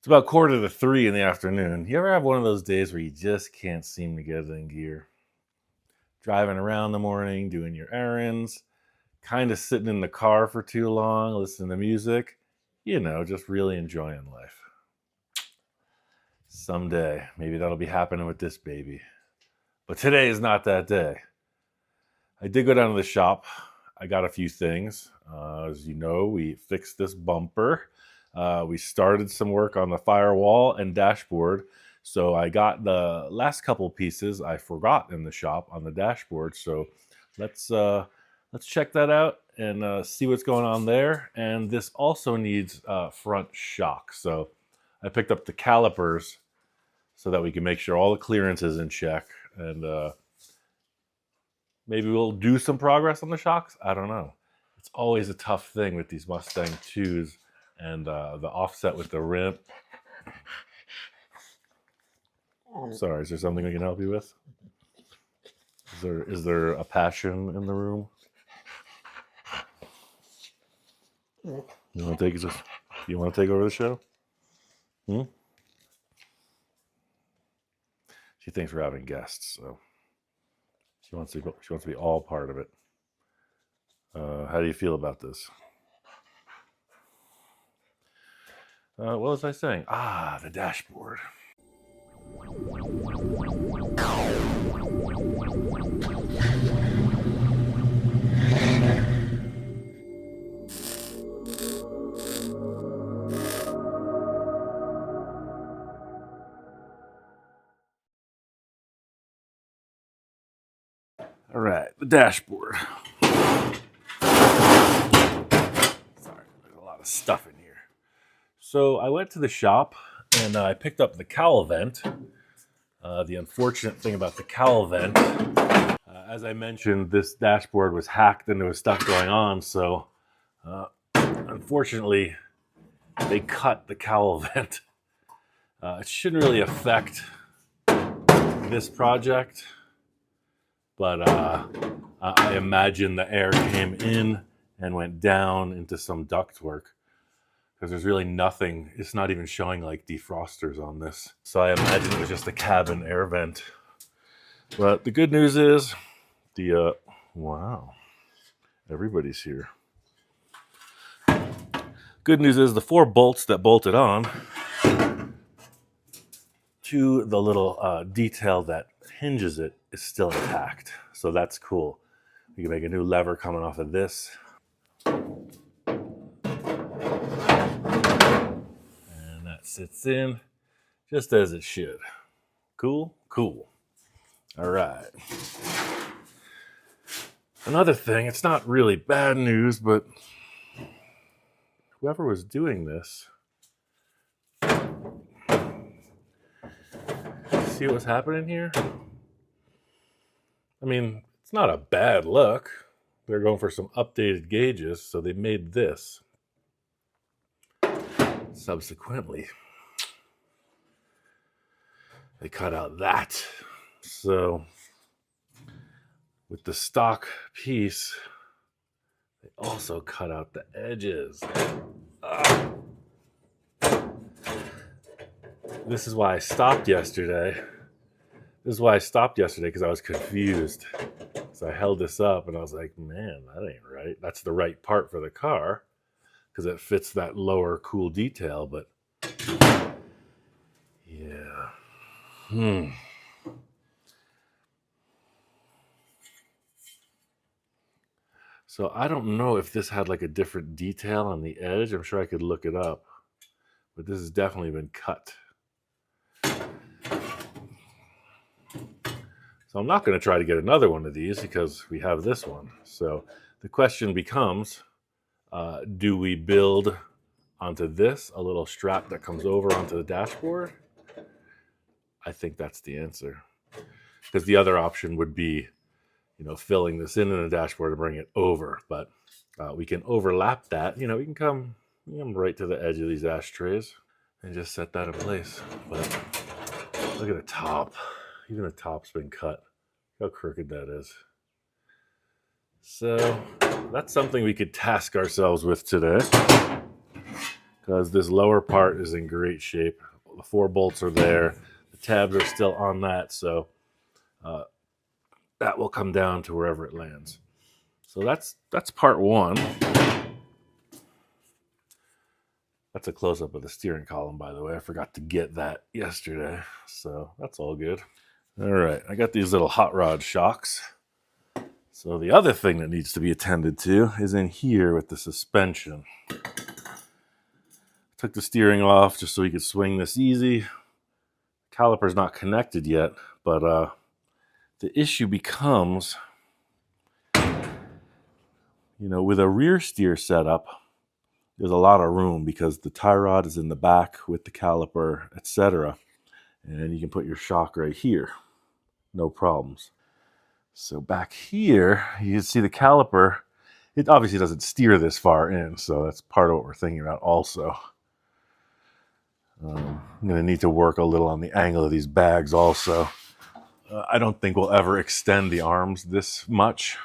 It's about 2:45 in the afternoon. You ever have one of those days where you just can't seem to get it in gear? Driving around in the morning, doing your errands, kind of sitting in the car for too long, listening to music, just really enjoying life. Someday, maybe that'll be happening with this baby. But today is not that day. I did go down to the shop. I got a few things. As you know, we fixed this bumper. We started some work on the firewall and dashboard. So I got the last couple pieces I forgot in the shop on the dashboard. So let's check that out and see what's going on there. And this also needs front shock. So I picked up the calipers so that we can make sure all the clearance is in check. And maybe we'll do some progress on the shocks. I don't know. It's always a tough thing with these Mustang 2s and the offset with the rim. Sorry, is there something we can help you with? Is there a passion in the room? You want to take over the show? She thinks we're having guests, so she wants to be all part of it. How do you feel about this? What was I saying? The dashboard. All right, the dashboard. Sorry, there's a lot of stuff in here. So I went to the shop and I picked up the cowl vent. The unfortunate thing about the cowl vent, as I mentioned, this dashboard was hacked and there was stuff going on. So unfortunately, they cut the cowl vent. It shouldn't really affect this project, but I imagine the air came in and went down into some ductwork because there's really nothing. It's not even showing like defrosters on this. So I imagine it was just a cabin air vent. But the good news is wow, everybody's here. Good news is the 4 bolts that bolted on to the little detail that hinges it is still intact. So that's cool. We can make a new lever coming off of this. And that sits in just as it should. Cool? Cool. All right. Another thing, it's not really bad news, but whoever was doing this, see what's happening here? I mean, it's not a bad look. They're going for some updated gauges, so they made this. Subsequently, they cut out that. So with the stock piece, they also cut out the edges. This is why I stopped yesterday. Because I was confused. So I held this up and I was like, man, that ain't right. That's the right part for the car because it fits that lower cool detail, but yeah. So I don't know if this had like a different detail on the edge. I'm sure I could look it up, but this has definitely been cut. So I'm not going to try to get another one of these because we have this one. So the question becomes, do we build onto this a little strap that comes over onto the dashboard? I think that's the answer. Because the other option would be, filling this in the dashboard to bring it over. But we can overlap that. We can come right to the edge of these ashtrays and just set that in place. But look at the top. Even the top's been cut. Look how crooked that is. So that's something we could task ourselves with today. because this lower part is in great shape. The 4 bolts are there. The tabs are still on that, so that will come down to wherever it lands. So that's part 1. That's a close-up of the steering column, by the way. I forgot to get that yesterday, so that's all good. All right, I got these little hot rod shocks. So the other thing that needs to be attended to is in here with the suspension. Took the steering off just so we could swing this easy. Caliper's not connected yet, but the issue becomes, with a rear steer setup, there's a lot of room because the tie rod is in the back with the caliper, etc. And you can put your shock right here. No problems. So back here, you can see the caliper. It obviously doesn't steer this far in, so that's part of what we're thinking about also. I'm going to need to work a little on the angle of these bags also. I don't think we'll ever extend the arms this much.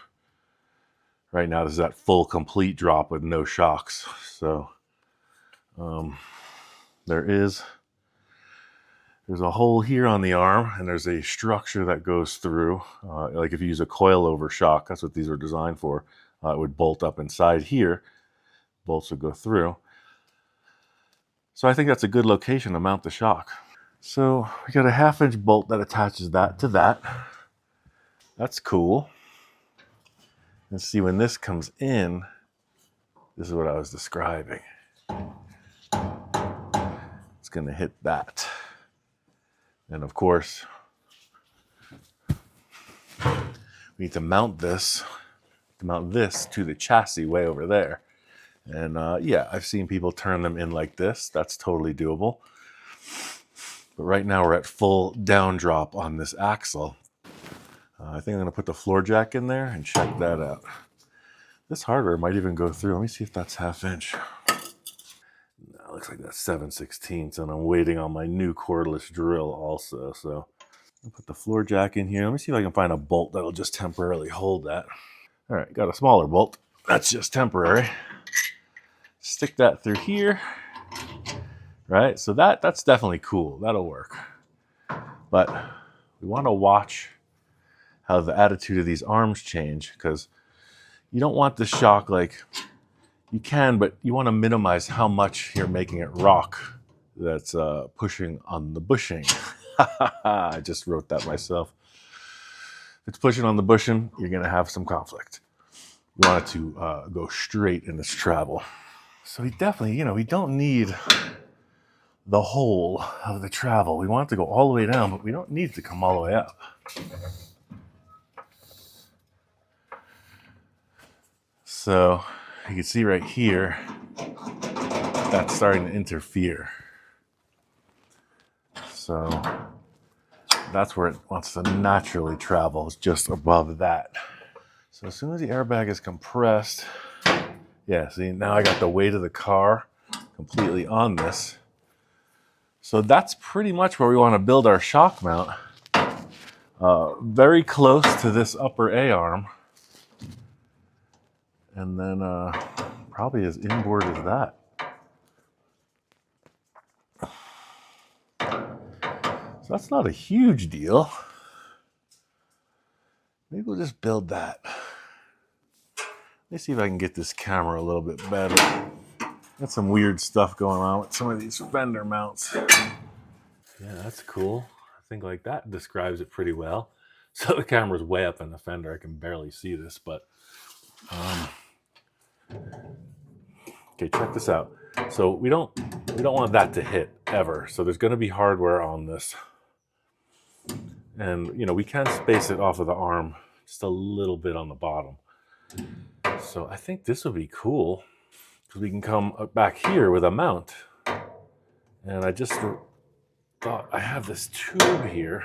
Right now, this is that full, complete drop with no shocks. So there's a hole here on the arm, and there's a structure that goes through. Like if you use a coilover shock, that's what these are designed for. It would bolt up inside here. Bolts would go through. So I think that's a good location to mount the shock. So we got a 1/2-inch bolt that attaches that to that. That's cool. And see, when this comes in, this is what I was describing. It's going to hit that. And of course, we need to mount this to the chassis way over there. And yeah, I've seen people turn them in like this. That's totally doable. But right now we're at full down drop on this axle. I think I'm going to put the floor jack in there and check that out. This hardware might even go through. Let me see if that's 1/2 inch. No, looks like that's 7/16, and I'm waiting on my new cordless drill also. So I'll put the floor jack in here. Let me see if I can find a bolt that'll just temporarily hold that. All right, got a smaller bolt. That's just temporary. Stick that through here. Right, so that's definitely cool. That'll work. But we want to watch how the attitude of these arms change, because you don't want the shock, like, you can, but you want to minimize how much you're making it rock. That's pushing on the bushing. I just wrote that myself. If it's pushing on the bushing, you're going to have some conflict. You want it to go straight in its travel. So we definitely, we don't need the whole of the travel. We want it to go all the way down, but we don't need it to come all the way up. So you can see right here, that's starting to interfere. So that's where it wants to naturally travel, is just above that. So as soon as the airbag is compressed, yeah, see, now I got the weight of the car completely on this. So that's pretty much where we want to build our shock mount. Very close to this upper A-arm. And then probably as inboard as that. So that's not a huge deal. Maybe we'll just build that. Let me see if I can get this camera a little bit better. Got some weird stuff going on with some of these fender mounts. Yeah, that's cool. I think like that describes it pretty well. So the camera's way up in the fender. I can barely see this, but okay, check this out. So we don't want that to hit ever. So there's going to be hardware on this, and we can space it off of the arm just a little bit on the bottom. So I think this would be cool because we can come back here with a mount. And I just thought I have this tube here.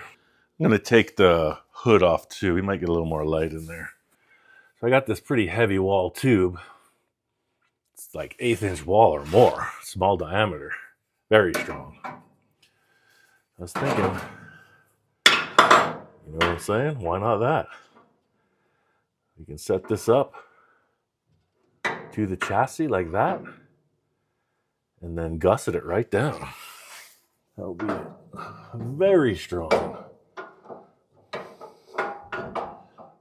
I'm going to take the hood off too. We might get a little more light in there. So I got this pretty heavy wall tube. It's like 1/8-inch wall or more, small diameter, very strong. I was thinking, you know what I'm saying? Why not that? We can set this up to the chassis like that. and then gusset it right down. That'll be very strong.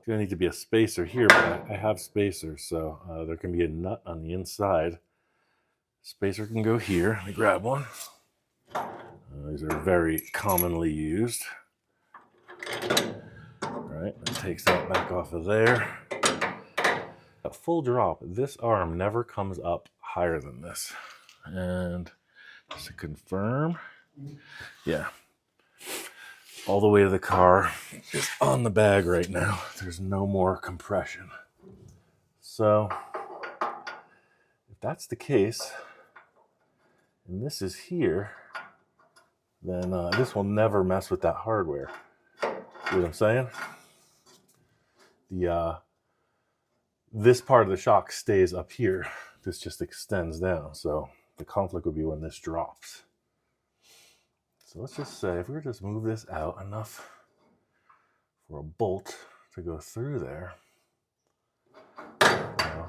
Gonna need to be a spacer here, but I have spacers, so there can be a nut on the inside. Spacer can go here. Let me grab one. These are very commonly used. All right, that takes that back off of there. At full drop, this arm never comes up higher than this. And just to confirm, yeah, all the way to the car is on the bag right now. There's no more compression. So if that's the case, and this is here, then this will never mess with that hardware. See what I'm saying? This part of the shock stays up here. This just extends down. So the conflict would be when this drops. So let's just say if we were to just move this out enough for a bolt to go through there, I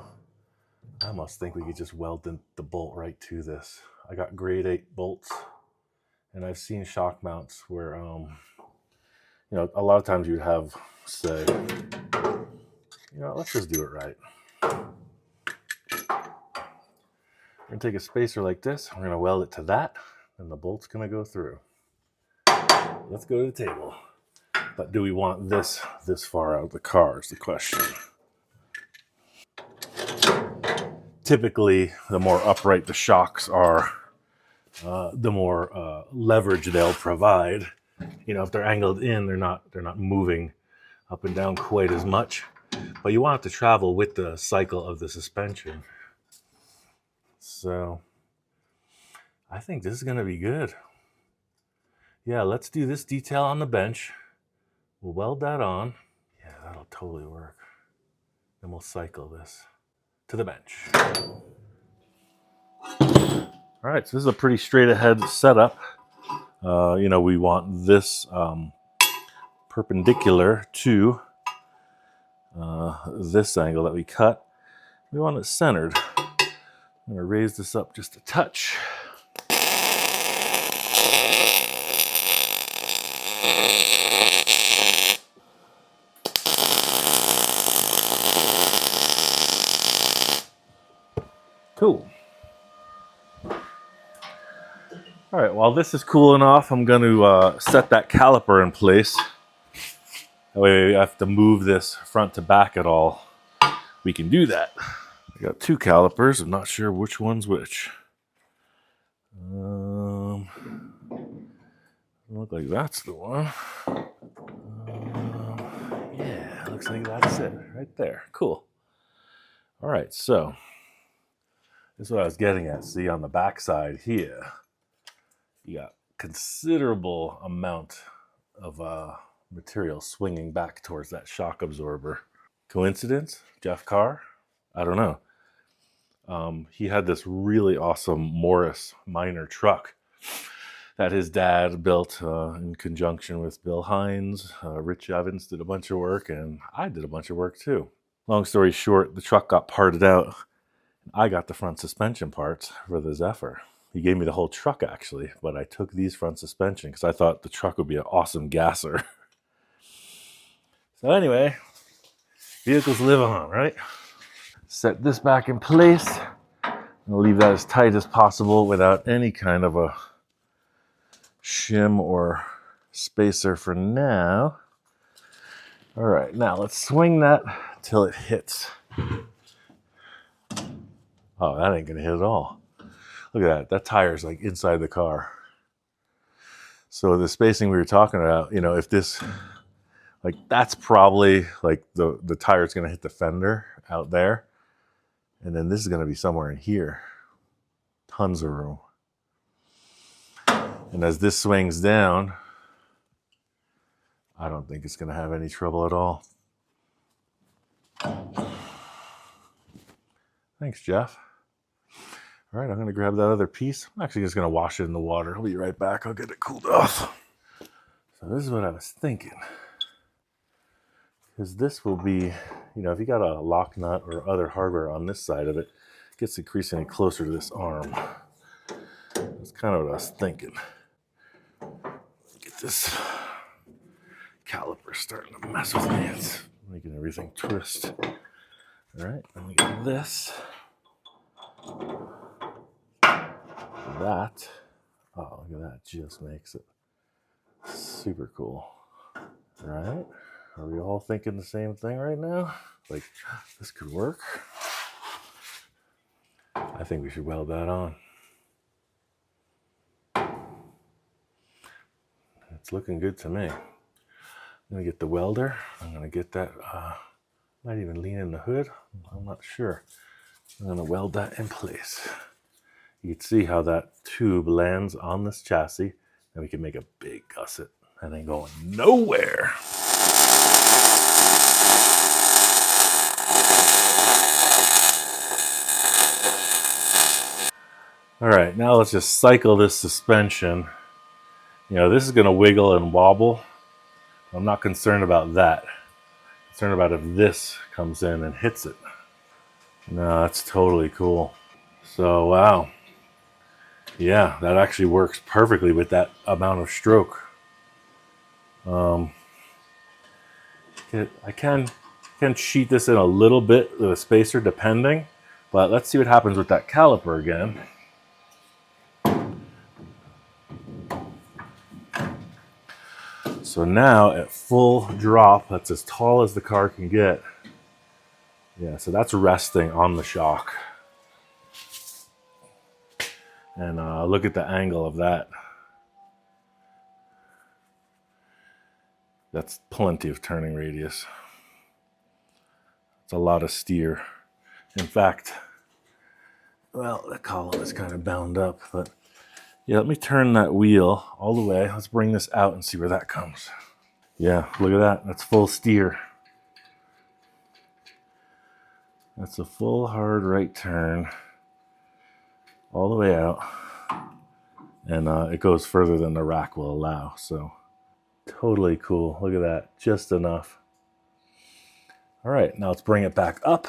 almost think we could just weld the bolt right to this. I got grade 8 bolts, and I've seen shock mounts where, a lot of times you'd have, say, let's just do it right. We're gonna take a spacer like this, we're gonna weld it to that, and the bolt's gonna go through. Let's go to the table. But do we want this far out of the car is the question. Typically, the more upright the shocks are, the more leverage they'll provide. If they're angled in, they're not moving up and down quite as much. But you want it to travel with the cycle of the suspension. So I think this is going to be good. Yeah, let's do this detail on the bench. We'll weld that on. Yeah, that'll totally work. Then we'll cycle this to the bench. All right, so this is a pretty straight ahead setup. We want this perpendicular to this angle that we cut. We want it centered. I'm going to raise this up just a touch. Cool. All right, while this is cooling off, I'm going to set that caliper in place. That way, if I have to move this front to back at all, we can do that. I got 2 calipers. I'm not sure which one's which. Look like that's the one. Yeah, looks like that's it right there. Cool. All right, so this is what I was getting at. See, on the back side here, you got considerable amount of material swinging back towards that shock absorber. Coincidence? Jeff Carr? I don't know. He had this really awesome Morris Minor truck that his dad built in conjunction with Bill Hines. Rich Evans did a bunch of work, and I did a bunch of work too. Long story short, the truck got parted out. I got the front suspension parts for the Zephyr. He gave me the whole truck, actually, but I took these front suspension because I thought the truck would be an awesome gasser. So anyway, vehicles live on, right? Set this back in place. I'll leave that as tight as possible without any kind of a shim or spacer for now. All right, now let's swing that till it hits. Oh, that ain't gonna hit at all. Look at that. That tire's like inside the car. So the spacing we were talking about, if this, like that's probably like the tire's gonna hit the fender out there. And then this is gonna be somewhere in here. Tons of room. And as this swings down, I don't think it's gonna have any trouble at all. Thanks, Jeff. All right, I'm going to grab that other piece. I'm actually just going to wash it in the water. I'll be right back. I'll get it cooled off. So this is what I was thinking. Because this will be, if you got a lock nut or other hardware on this side of it, it gets increasingly closer to this arm. kind of what I was thinking. Get this caliper starting to mess with me. It's making everything twist. All right, let me get this. That. Oh, look at that. Just makes it super cool. All right. Are we all thinking the same thing right now? Like, this could work? I think we should weld that on. It's looking good to me. I'm gonna get the welder. I'm gonna get that, might even lean in the hood. I'm not sure. I'm gonna weld that in place. You can see how that tube lands on this chassis, and we can make a big gusset and ain't going nowhere. All right, now let's just cycle this suspension. You know, this is gonna wiggle and wobble. I'm not concerned about that. I'm concerned about if this comes in and hits it. No, that's totally cool. So, wow. Yeah, that actually works perfectly with that amount of stroke. I can sheet this in a little bit with a spacer depending, but let's see what happens with that caliper again. So now at full drop, that's as tall as the car can get. Yeah, so that's resting on the shock. And look at the angle of that. That's plenty of turning radius. It's a lot of steer. In fact, well, the column is kind of bound up, but yeah, let me turn that wheel all the way. Let's bring this out and see where that comes. Yeah, look at that. That's full steer. That's a full hard right turn all the way out. And it goes further than the rack will allow. So totally cool. Look at that. Just enough. All right, now let's bring it back up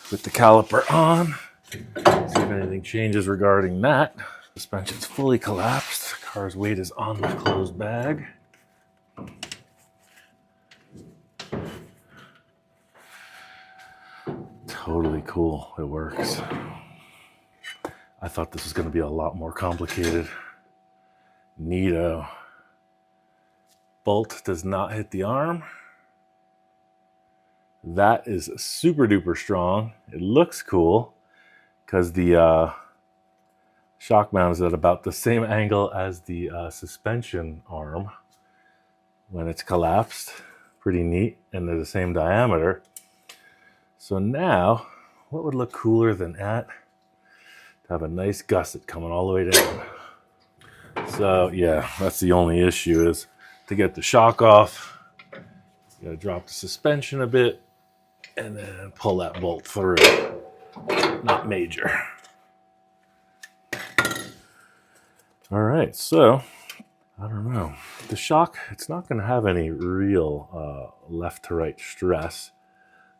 with the caliper on. See if anything changes regarding that. Suspension's fully collapsed. The car's weight is on the closed bag. Totally cool. It works. I thought this was going to be a lot more complicated. Neato. Bolt does not hit the arm. That is super duper strong. It looks cool because the shock mount is at about the same angle as the suspension arm when it's collapsed. Pretty neat, and they're the same diameter. So now, what would look cooler than that? To have a nice gusset coming all the way down. So yeah, that's the only issue is to get the shock off, you gotta drop the suspension a bit and then pull that bolt through. Not major. All right, so I don't know. The shock, it's not gonna have any real left to right stress,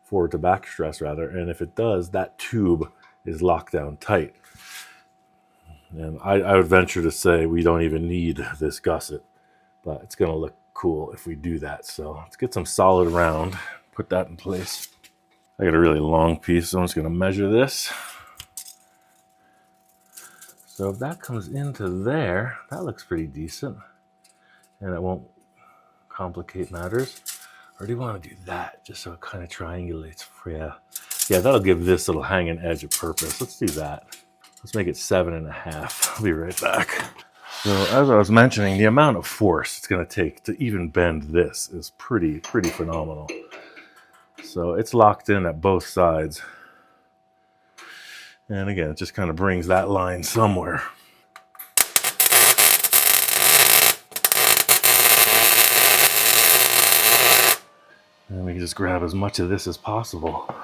forward to back stress rather, and if it does, that tube is locked down tight. And I would venture to say we don't even need this gusset, but it's going to look cool if we do that. So let's get some solid round, put that in place. I got a really long piece, so I'm just going to measure this. So if that comes into there, that looks pretty decent, and it won't complicate matters. Or do you want to do that, just so it kind of triangulates? Yeah, that'll give this little hanging edge a purpose. Let's do that. Let's make it 7.5. I'll be right back. So as I was mentioning, the amount of force it's going to take to even bend this is pretty phenomenal. So it's locked in at both sides. And again, it just kind of brings that line somewhere. And we can just grab as much of this as possible.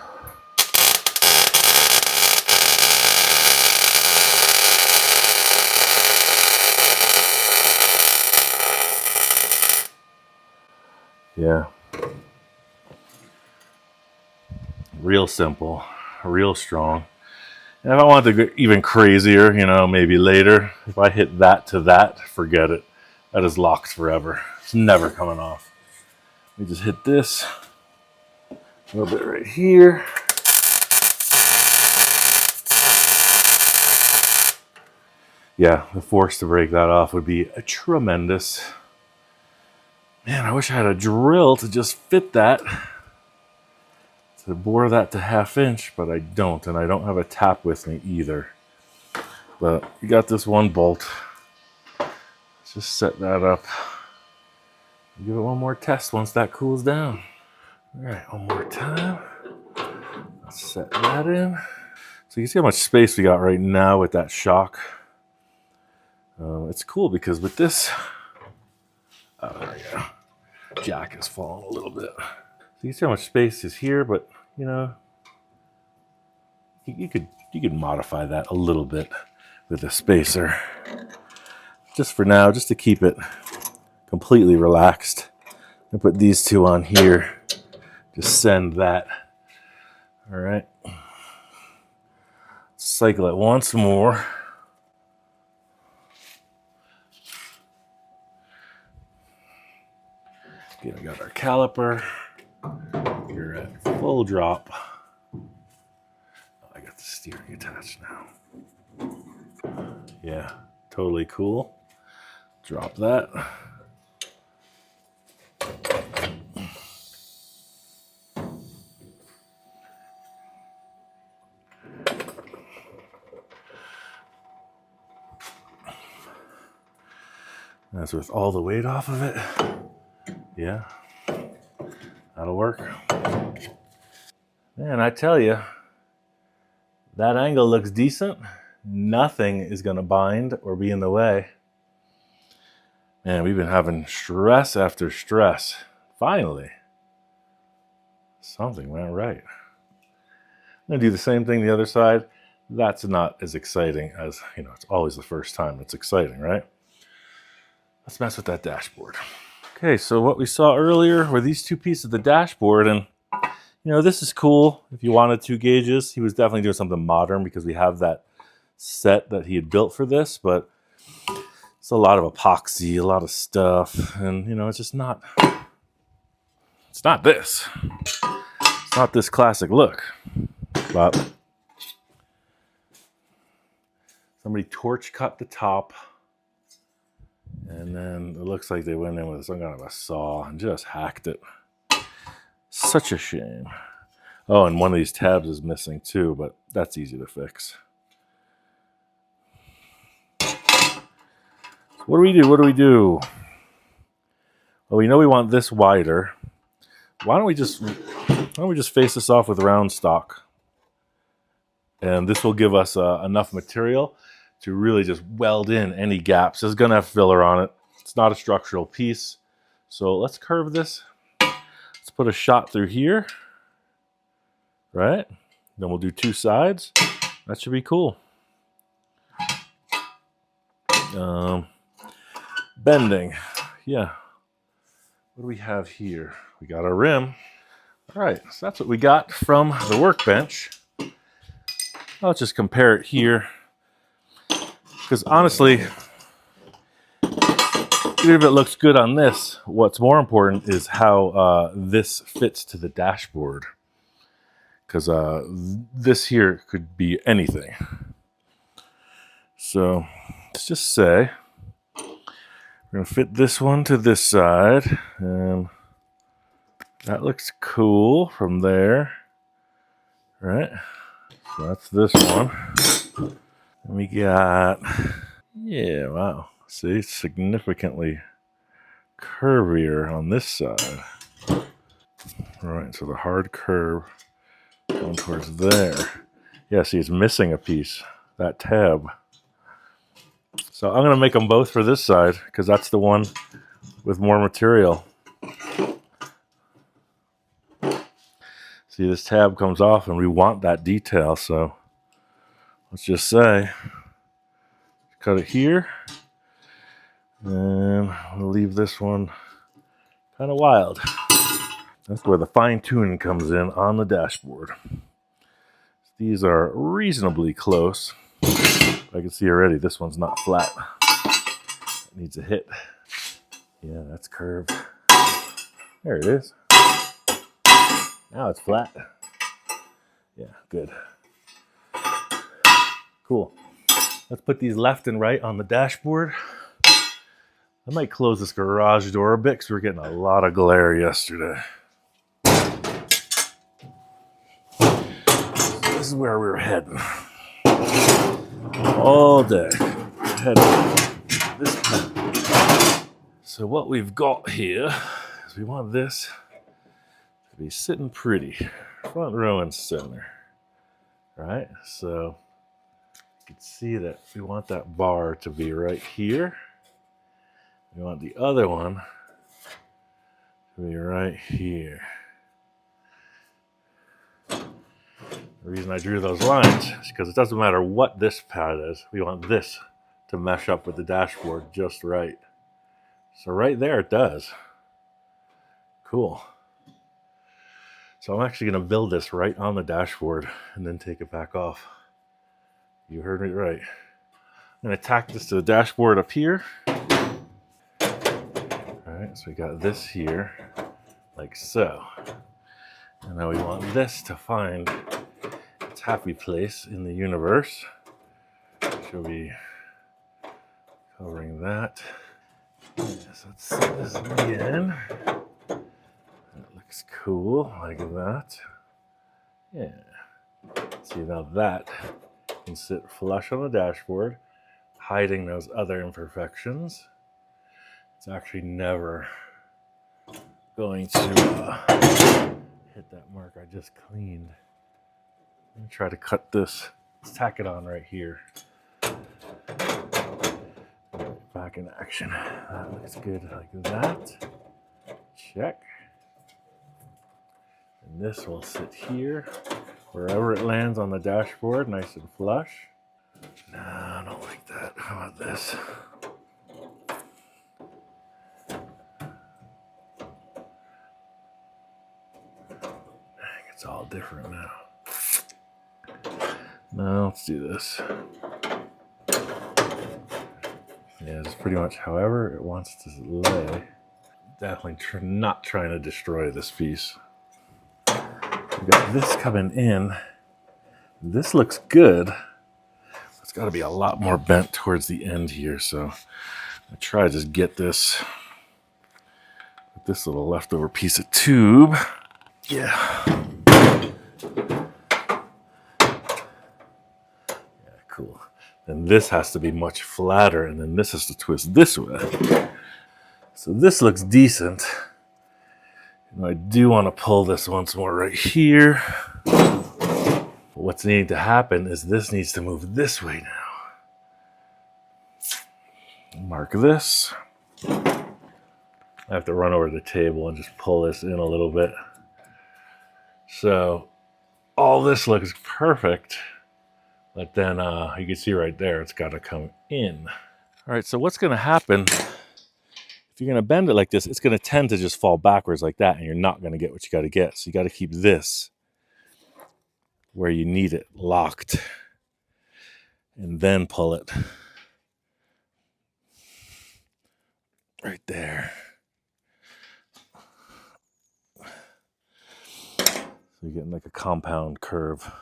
Yeah. Real simple, real strong. And if I want to go even crazier, you know, maybe later, if I hit that to that, forget it. That is locked forever. It's never coming off. We just hit this a little bit right here. Yeah, the force to break that off would be tremendous. Man, I wish I had a drill to just fit that, to bore that to 1/2 inch, but I don't, and I don't have a tap with me either. But you got this one bolt. Let's just set that up. Give it one more test once that cools down. All right, one more time. Let's set that in. So you see how much space we got right now with that shock. It's cool because with this, oh, there we go. Jack is falling a little bit. So you see how much space is here, but you know, you could modify that a little bit with a spacer. Just for now, just to keep it completely relaxed. I put these two on here. Just send that. All right. Cycle it once more. Okay, we got our caliper. You're at full drop. Oh, I got the steering attached now. Yeah, totally cool. Drop that. That's with all the weight off of it. Yeah, that'll work. Man, I tell you, that angle looks decent. Nothing is going to bind or be in the way. Man, we've been having stress after stress. Finally, something went right. I'm going to do the same thing the other side. That's not as exciting as, you know, it's always the first time it's exciting, right? Let's mess with that dashboard. Okay, so what we saw earlier were these two pieces of the dashboard, and you know, this is cool. If you wanted 2 gauges, he was definitely doing something modern because we have that set that he had built for this, but it's a lot of epoxy, a lot of stuff, and you know, it's just not, it's not this. It's not this classic look. But somebody torch cut the top, and then it looks like they went in with some kind of a saw and just hacked it. Such a shame. Oh, and one of these tabs is missing too, but that's easy to fix. So what do we do? What do we do? Well, we know we want this wider. Why don't we just face this off with round stock? And this will give us enough material to really just weld in any gaps. It's going to have filler on it. It's not a structural piece. So let's curve this. Let's put a shot through here. Right? Then we'll do 2 sides. That should be cool. Bending. Yeah. What do we have here? We got our rim. All right, so that's what we got from the workbench. I'll just compare it here. Because honestly, even if it looks good on this, what's more important is how this fits to the dashboard. Because this here could be anything. So let's just say we're going to fit this one to this side. And that looks cool from there. Right? So that's this one. And we got, yeah, wow. See, significantly curvier on this side. All right, so the hard curve going towards there. Yeah, see, it's missing a piece, that tab. So I'm going to make them both for this side because that's the one with more material. See, this tab comes off and we want that detail, so let's just say, cut it here, and we'll leave this one kind of wild. That's where the fine tuning comes in on the dashboard. These are reasonably close. I can see already this one's not flat. It needs a hit. Yeah, that's curved. There it is. Now it's flat. Yeah, good. Cool. Let's put these left and right on the dashboard. I might close this garage door a bit because we're getting a lot of glare yesterday. So this is where we're heading. All day. Heading this path. So what we've got here is we want this to be sitting pretty. Front row and center. Right? So you can see that we want that bar to be right here. We want the other one to be right here. The reason I drew those lines is because it doesn't matter what this pad is. We want this to mesh up with the dashboard just right. So right there it does. Cool. So I'm actually going to build this right on the dashboard and then take it back off. You heard me right. I'm going to tack this to the dashboard up here. Alright, so we got this here, like so. And now we want this to find its happy place in the universe. She'll be covering that. Yes, let's set this again. That looks cool, like that. Yeah. See, now that can sit flush on the dashboard, hiding those other imperfections. It's actually never going to hit that mark I just cleaned. I'm gonna try to cut this. Let's tack it on right here. Back in action. That looks good like that. Check. And this will sit here, wherever it lands on the dashboard, nice and flush. No, I don't like that. How about this? It's all different now. No, let's do this. Yeah, it's pretty much however it wants to lay. Definitely not trying to destroy this piece. We've got this coming in. This looks good. It's got to be a lot more bent towards the end here, so I try to just get this with this little leftover piece of tube. Yeah. Cool. Then this has to be much flatter, and then this has to twist this way. So this looks decent. And I do want to pull this once more right here. But what's needing to happen is this needs to move this way now. Mark this. I have to run over to the table and just pull this in a little bit. So all this looks perfect. But then you can see right there, it's got to come in. All right, so what's going to happen, if you're going to bend it like this, it's going to tend to just fall backwards like that, and you're not going to get what you got to get. So you got to keep this where you need it locked, and then pull it right there. So you're getting like a compound curve.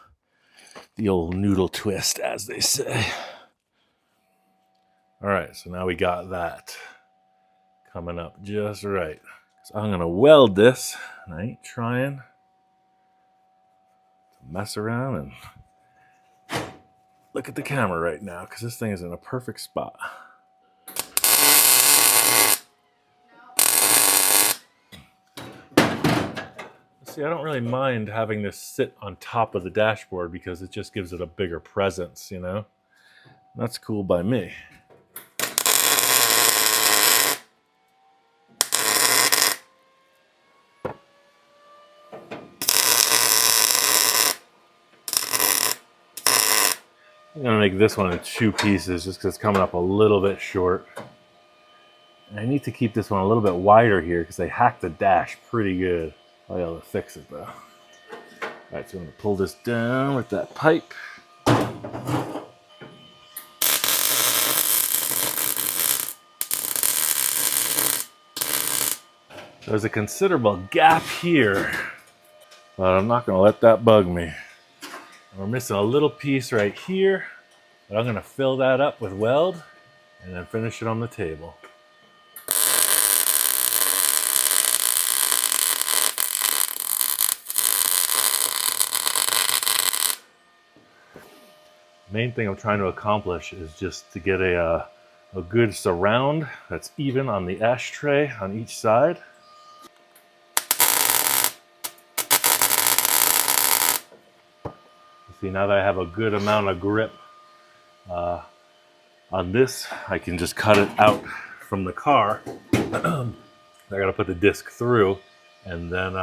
The old noodle twist, as they say. All right, so now we got that coming up just right. So I'm going to weld this, and I ain't trying to mess around and look at the camera right now, because this thing is in a perfect spot. See, I don't really mind having this sit on top of the dashboard because it just gives it a bigger presence, you know? That's cool by me. I'm going to make this one in 2 pieces just because it's coming up a little bit short. And I need to keep this one a little bit wider here because they hacked the dash pretty good. I'll be able to fix it though. All right, so I'm going to pull this down with that pipe. There's a considerable gap here, but I'm not going to let that bug me. We're missing a little piece right here, but I'm going to fill that up with weld and then finish it on the table. Main thing I'm trying to accomplish is just to get a good surround that's even on the ashtray on each side. See, now that I have a good amount of grip on this, I can just cut it out from the car. I gotta put the disc through, and then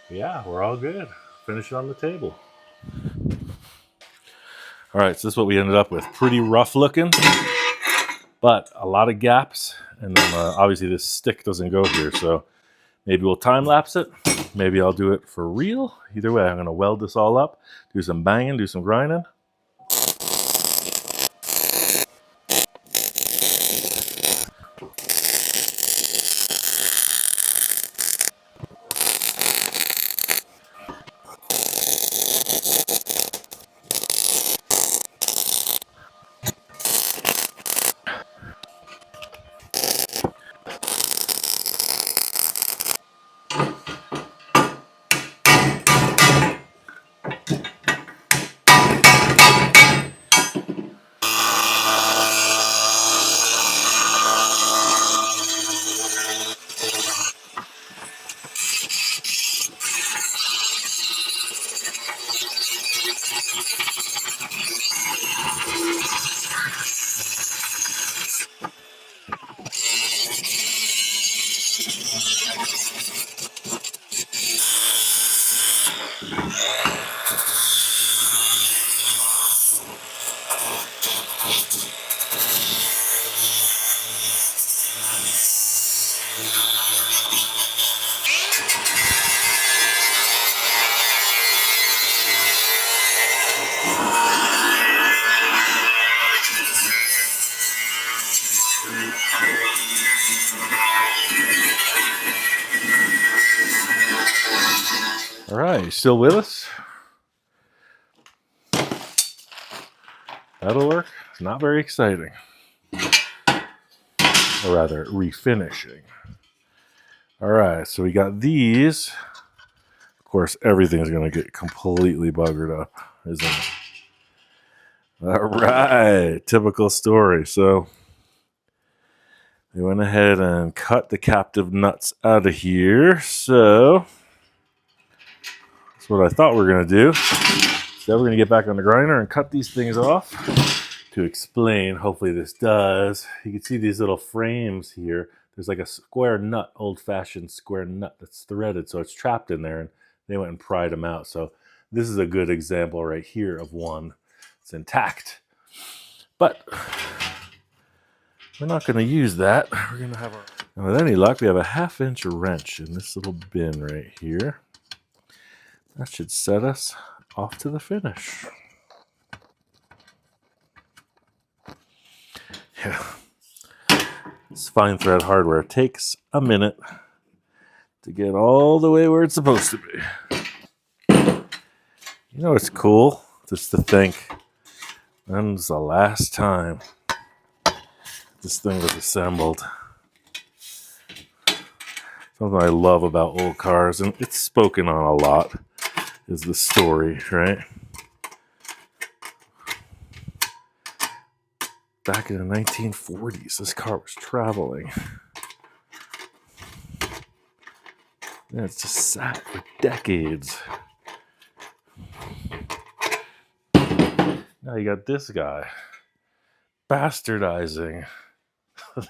yeah, we're all good. Finish it on the table. All right, so this is what we ended up with. Pretty rough looking, but a lot of gaps, and then obviously this stick doesn't go here, so maybe we'll time lapse it. Maybe I'll do it for real. Either way, I'm gonna weld this all up, do some banging, do some grinding. All right, you still with us? That'll work. It's not very exciting. Or rather, refinishing. All right, so we got these. Of course, everything's going to get completely buggered up, isn't it? All right, typical story. So they went ahead and cut the captive nuts out of here. So that's what I thought we were going to do. So we're going to get back on the grinder and cut these things off. To explain, hopefully this does, you can see these little frames here. There's like a square nut, old-fashioned square nut that's threaded, so it's trapped in there, and they went and pried them out. So this is a good example right here of one that's intact. But we're not going to use that. We're going to have our... And with any luck, we have a 1/2-inch wrench in this little bin right here. That should set us off to the finish. Yeah. This fine thread hardware takes a minute to get all the way where it's supposed to be. You know, it's cool just to think, when's the last time this thing was assembled? Something I love about old cars, and it's spoken on a lot, is the story, right? Back in the 1940s, this car was traveling. And it's just sat for decades. Now you got this guy bastardizing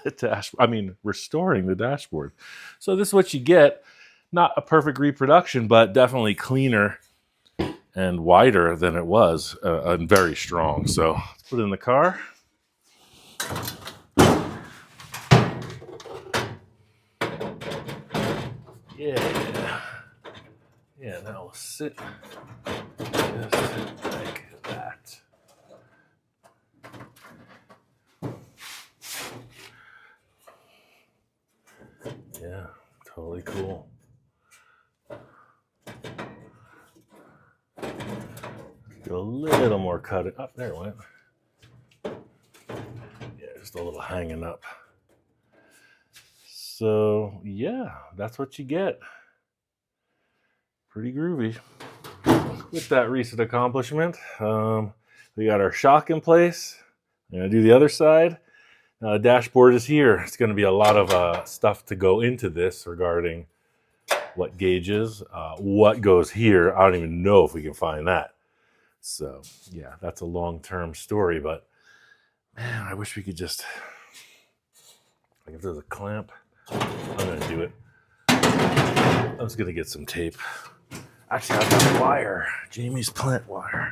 the dashboard. I mean, restoring the dashboard. So this is what you get. Not a perfect reproduction, but definitely cleaner and wider than it was, and very strong. So let's put it in the car. Yeah. Yeah, now we'll sit just like that. Yeah, totally cool. Do a little more cutting. Up there it went. Yeah, just a little hanging up. So yeah, that's what you get. Pretty groovy. With that recent accomplishment, we got our shock in place. I'm gonna do the other side. The dashboard is here. It's going to be a lot of stuff to go into this regarding what gauges, what goes here. I don't even know if we can find that. So yeah, that's a long-term story, but man, I wish we could just, like if there's a clamp, I'm going to do it. I'm just going to get some tape. Actually, I've got wire, Jamie's plant wire.